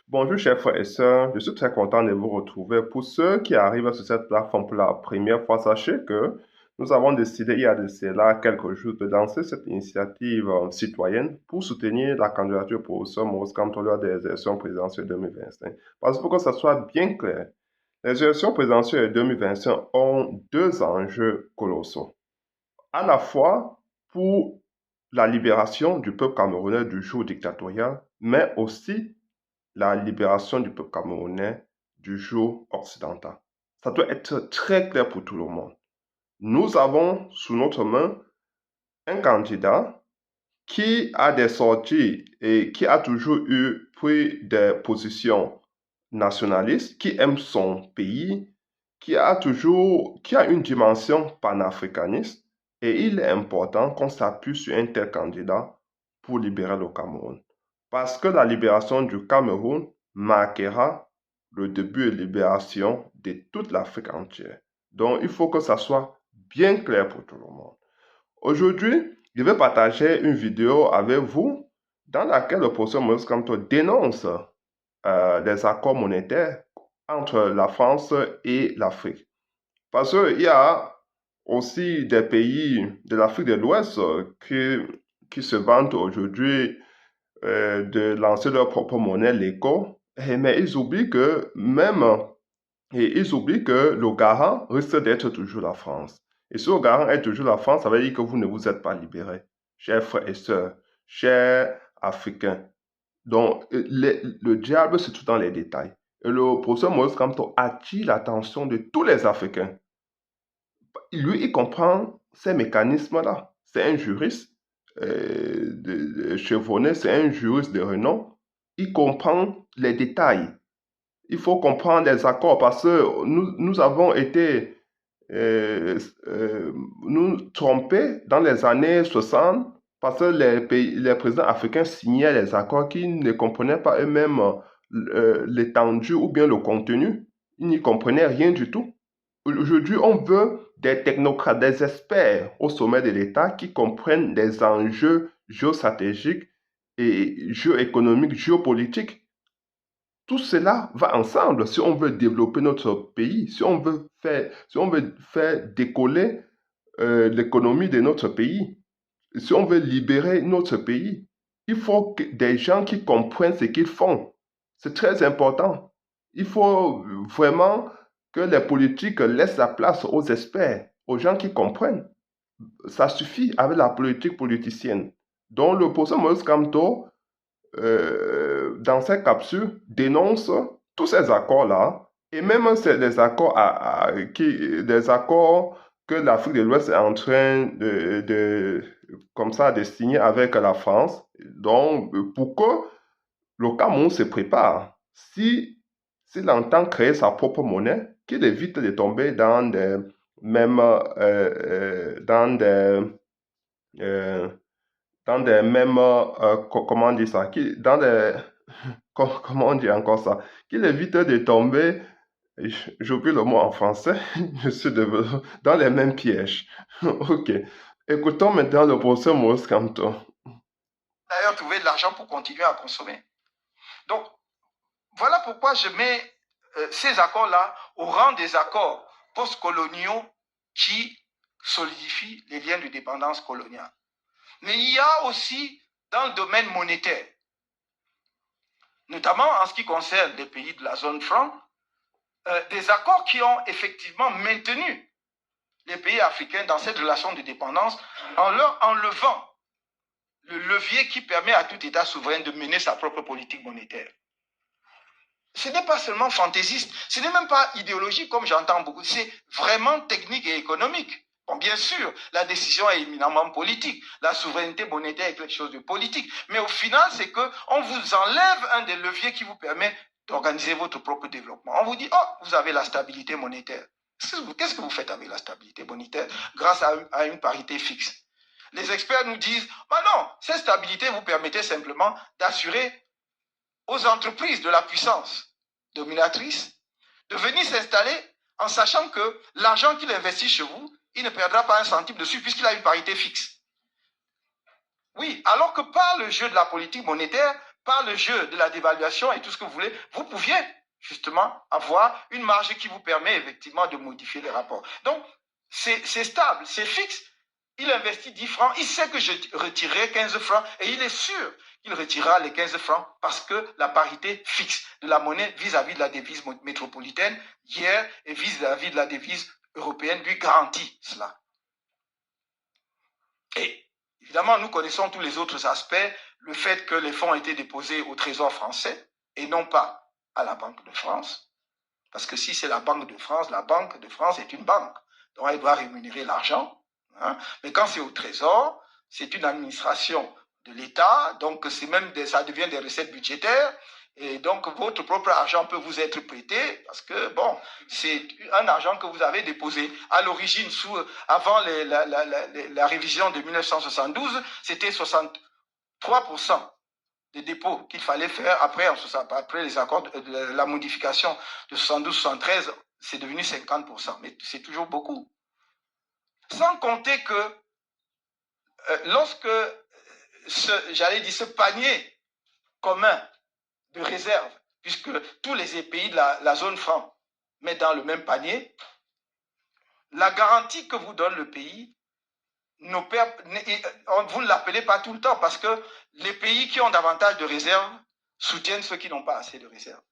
Bonjour chers frères et sœurs, je suis très content de vous retrouver. Pour ceux qui arrivent sur cette plateforme pour la première fois, sachez que nous avons décidé il y a de cela quelques jours de lancer cette initiative citoyenne pour soutenir la candidature pour professeur Maurice Kamto lors des élections présidentielles 2025. Parce que pour que ça soit bien clair, les élections présidentielles 2025 ont deux enjeux colossaux. À la fois pour la libération du peuple camerounais du joug dictatorial, mais aussi la libération du peuple camerounais du joug occidental. Ça doit être très clair pour tout le monde. Nous avons sous notre main un candidat qui a des sorties et qui a toujours pris des positions nationalistes, qui aime son pays, qui a une dimension panafricaniste, et il est important qu'on s'appuie sur un tel candidat pour libérer le Cameroun. Parce que la libération du Cameroun marquera le début de libération de toute l'Afrique entière. Donc, il faut que ça soit bien clair pour tout le monde. Aujourd'hui, je vais partager une vidéo avec vous dans laquelle le professeur Maurice Kamto dénonce les accords monétaires entre la France et l'Afrique. Parce qu'il y a aussi des pays de l'Afrique de l'Ouest qui se vantent aujourd'hui de lancer leur propre monnaie, l'éco, mais ils oublient que le garant risque d'être toujours la France. Et si le garant est toujours la France, ça veut dire que vous ne vous êtes pas libérés, chers frères et sœurs, chers Africains. Donc, le diable se trouve dans les détails. Et le professeur Maurice Kamto attire l'attention de tous les Africains. Lui, il comprend ces mécanismes-là. C'est un juriste chevronné, c'est un juriste de renom. Il comprend les détails. Il faut comprendre les accords parce que nous avons été euh, nous trompés dans les années 60 parce que les présidents africains signaient les accords qu'ils ne comprenaient pas eux-mêmes l'étendue ou bien le contenu. Ils n'y comprenaient rien du tout. Aujourd'hui, on veut des technocrates, des experts au sommet de l'État qui comprennent les enjeux géostratégiques et géoéconomiques, géopolitiques. Tout cela va ensemble si on veut développer notre pays, si on veut faire décoller l'économie de notre pays, si on veut libérer notre pays. Il faut des gens qui comprennent ce qu'ils font. C'est très important. Il faut vraiment que les politiques laissent la place aux experts, aux gens qui comprennent. Ça suffit avec la politique politicienne. Donc le professeur Maurice Kamto dans ces capsules, dénonce tous ces accords-là, et même les accords, des accords que l'Afrique de l'Ouest est en train comme ça, de signer avec la France. Donc, pour que le Cameroun se prépare, s'il entend créer sa propre monnaie, qu'il évite de tomber dans des mêmes, euh, dans des mêmes, comment on dit ça, dans des, comment on dit encore ça, qu'il évite de tomber, j'oublie le mot en français, je suis dans les mêmes pièges. Ok. Écoutons maintenant le professeur Maurice Kamto. D'ailleurs, trouver de l'argent pour continuer à consommer. Donc, voilà pourquoi je mets ces accords-là au rang des accords postcoloniaux qui solidifient les liens de dépendance coloniale. Mais il y a aussi dans le domaine monétaire, notamment en ce qui concerne les pays de la zone franc, des accords qui ont effectivement maintenu les pays africains dans cette relation de dépendance en leur enlevant le levier qui permet à tout État souverain de mener sa propre politique monétaire. Ce n'est pas seulement fantaisiste, ce n'est même pas idéologique comme j'entends beaucoup, c'est vraiment technique et économique. Bon, bien sûr, la décision est éminemment politique, la souveraineté monétaire est quelque chose de politique, mais au final, c'est qu'on vous enlève un des leviers qui vous permet d'organiser votre propre développement. On vous dit, oh, vous avez la stabilité monétaire. Qu'est-ce que vous faites avec la stabilité monétaire grâce à une parité fixe? Les experts nous disent, bah non, cette stabilité vous permettait simplement d'assurer aux entreprises de la puissance dominatrice de venir s'installer en sachant que l'argent qu'il investit chez vous, il ne perdra pas un centime dessus puisqu'il a une parité fixe. Oui, alors que par le jeu de la politique monétaire, par le jeu de la dévaluation et tout ce que vous voulez, vous pouviez justement avoir une marge qui vous permet effectivement de modifier les rapports. Donc, c'est stable, c'est fixe. Il investit 10 francs, il sait que je retirerai 15 francs et il est sûr qu'il retirera les 15 francs parce que la parité fixe de la monnaie vis-à-vis de la devise métropolitaine hier et vis-à-vis de la devise européenne lui garantit cela. Et évidemment, nous connaissons tous les autres aspects, le fait que les fonds ont été déposés au Trésor français et non pas à la Banque de France. Parce que si c'est la Banque de France est une banque. Donc elle doit rémunérer l'argent. Hein. Mais quand c'est au Trésor, c'est une administration de l'État, donc ça devient des recettes budgétaires. Et donc, votre propre argent peut vous être prêté parce que, bon, c'est un argent que vous avez déposé. À l'origine, avant la révision de 1972, c'était 63% des dépôts qu'il fallait faire après les accords, la modification de 72-73, c'est devenu 50%. Mais c'est toujours beaucoup. Sans compter que lorsque ce panier commun de réserve, puisque tous les pays de la zone franc mettent dans le même panier, la garantie que vous donne le pays, vous ne l'appelez pas tout le temps parce que les pays qui ont davantage de réserves soutiennent ceux qui n'ont pas assez de réserves,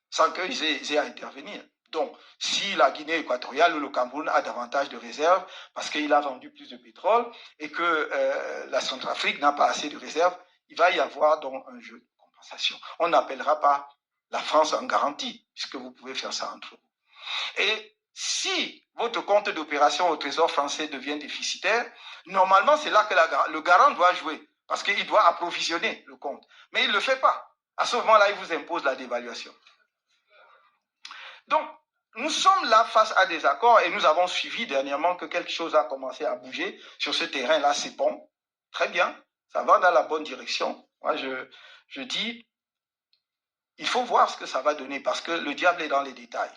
sans qu'ils aient à intervenir. Donc, si la Guinée équatoriale ou le Cameroun a davantage de réserves parce qu'il a vendu plus de pétrole et que la Centrafrique n'a pas assez de réserves, il va y avoir donc un jeu de compensation. On n'appellera pas la France en garantie, puisque vous pouvez faire ça entre vous. Et si votre compte d'opération au Trésor français devient déficitaire, normalement, c'est là que le garant doit jouer, parce qu'il doit approvisionner le compte. Mais il ne le fait pas. À ce moment-là, il vous impose la dévaluation. Donc, nous sommes là face à des accords et nous avons suivi dernièrement que quelque chose a commencé à bouger sur ce terrain-là, c'est bon. Très bien, ça va dans la bonne direction. Moi, je dis, il faut voir ce que ça va donner parce que le diable est dans les détails.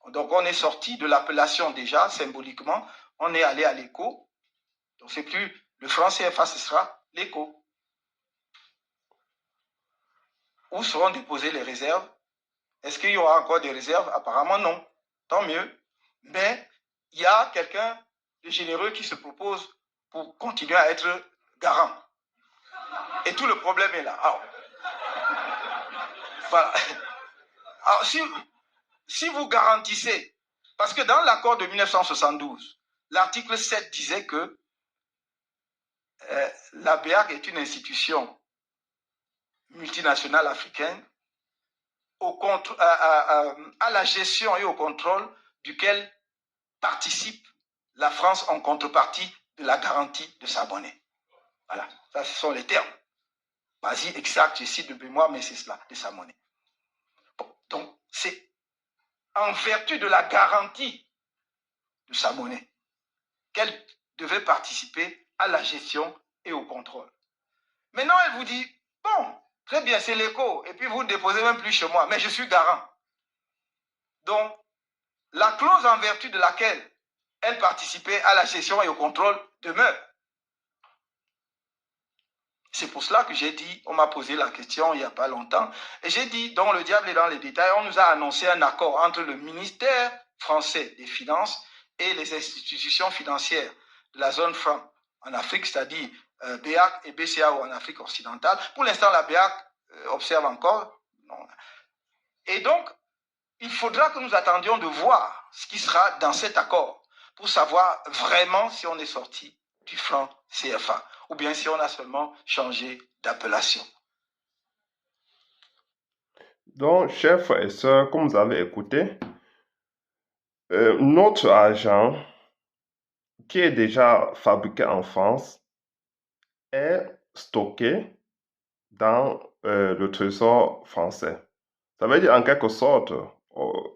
Donc, on est sorti de l'appellation déjà, symboliquement, on est allé à l'écho. Donc, c'est plus le franc CFA, ce sera l'écho. Où seront déposées les réserves? Est-ce qu'il y aura encore des réserves? Apparemment, non. Tant mieux. Mais il y a quelqu'un de généreux qui se propose pour continuer à être garant. Et tout le problème est là. Alors, voilà. Alors, si vous garantissez, parce que dans l'accord de 1972, l'article 7 disait que la BEAC est une institution multinationale africaine à la gestion et au contrôle duquel participe la France en contrepartie de la garantie de sa monnaie. Voilà, ça ce sont les termes. Vas-y, exact, je cite de mémoire, mais c'est cela, de sa monnaie. Bon, donc, c'est en vertu de la garantie de sa monnaie qu'elle devait participer à la gestion et au contrôle. Maintenant, elle vous dit, bon, très bien, c'est l'écho, et puis vous ne déposez même plus chez moi, mais je suis garant. Donc, la clause en vertu de laquelle elle participait à la gestion et au contrôle demeure. C'est pour cela que j'ai dit, on m'a posé la question il n'y a pas longtemps, et j'ai dit, donc le diable est dans les détails, on nous a annoncé un accord entre le ministère français des Finances et les institutions financières de la zone franc en Afrique, c'est-à-dire BEAC et BCAO en Afrique occidentale. Pour l'instant, la BEAC observe encore. Non. Et donc, il faudra que nous attendions de voir ce qui sera dans cet accord pour savoir vraiment si on est sorti du franc CFA ou bien si on a seulement changé d'appellation. Donc, chers frères et sœurs, comme vous avez écouté, notre argent qui est déjà fabriqué en France est stocké dans le trésor français. Ça veut dire en quelque sorte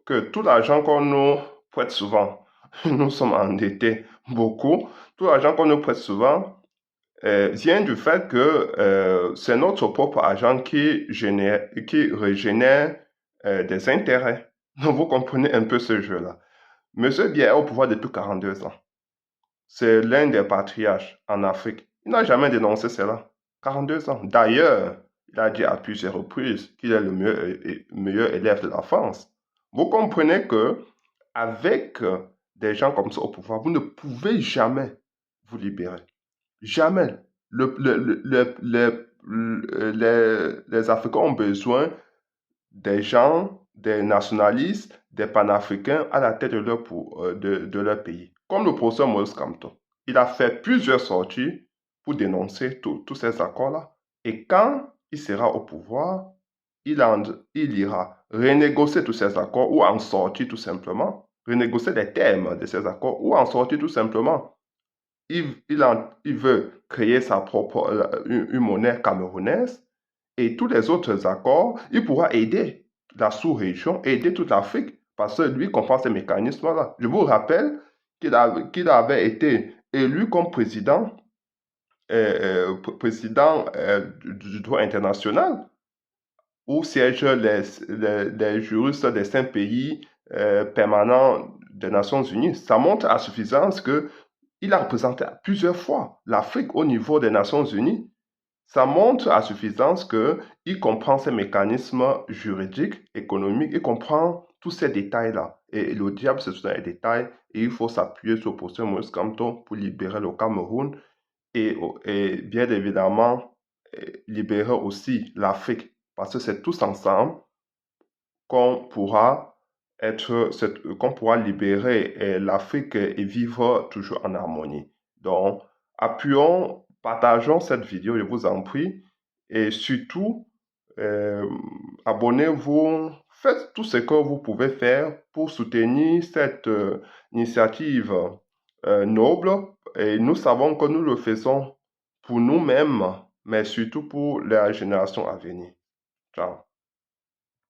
que tout l'argent qu'on nous prête souvent, nous sommes endettés beaucoup, tout l'argent qu'on nous prête souvent vient du fait que c'est notre propre argent qui régénère des intérêts. Donc vous comprenez un peu ce jeu-là. Monsieur Biya est au pouvoir depuis 42 ans. C'est l'un des patriarches en Afrique. Il n'a jamais dénoncé cela. 42 ans. D'ailleurs, il a dit à plusieurs reprises qu'il est le meilleur élève de la France. Vous comprenez que avec des gens comme ça au pouvoir, vous ne pouvez jamais vous libérer. Jamais. Les Africains ont besoin des gens, des nationalistes, des panafricains à la tête de leur pays. Comme le professeur Maurice Kamto. Il a fait plusieurs sorties pour dénoncer tous ces accords-là. Et quand il sera au pouvoir, il ira renégocier tous ces accords ou en sortir tout simplement. Renégocier les termes de ces accords ou en sortir tout simplement. Il veut créer sa propre une monnaie camerounaise et tous les autres accords, il pourra aider la sous-région, aider toute l'Afrique, parce que lui comprend ces mécanismes-là. Je vous rappelle qu'il avait été élu comme président du droit international, où siègent les juristes des 5 pays permanents des Nations Unies. Ça montre à suffisance qu'il a représenté plusieurs fois l'Afrique au niveau des Nations Unies. Ça montre à suffisance qu'il comprend ces mécanismes juridiques, économiques, il comprend tous ces détails-là. Et le diable, c'est dans les détails. Et il faut s'appuyer sur le professeur Maurice Kamto pour libérer le Cameroun et bien évidemment libérer aussi l'Afrique. Parce que c'est tous ensemble qu'on pourra qu'on pourra libérer l'Afrique et vivre toujours en harmonie. Donc, partageons cette vidéo, je vous en prie, et surtout, abonnez-vous, faites tout ce que vous pouvez faire pour soutenir cette initiative noble, et nous savons que nous le faisons pour nous-mêmes, mais surtout pour la génération à venir. Ciao.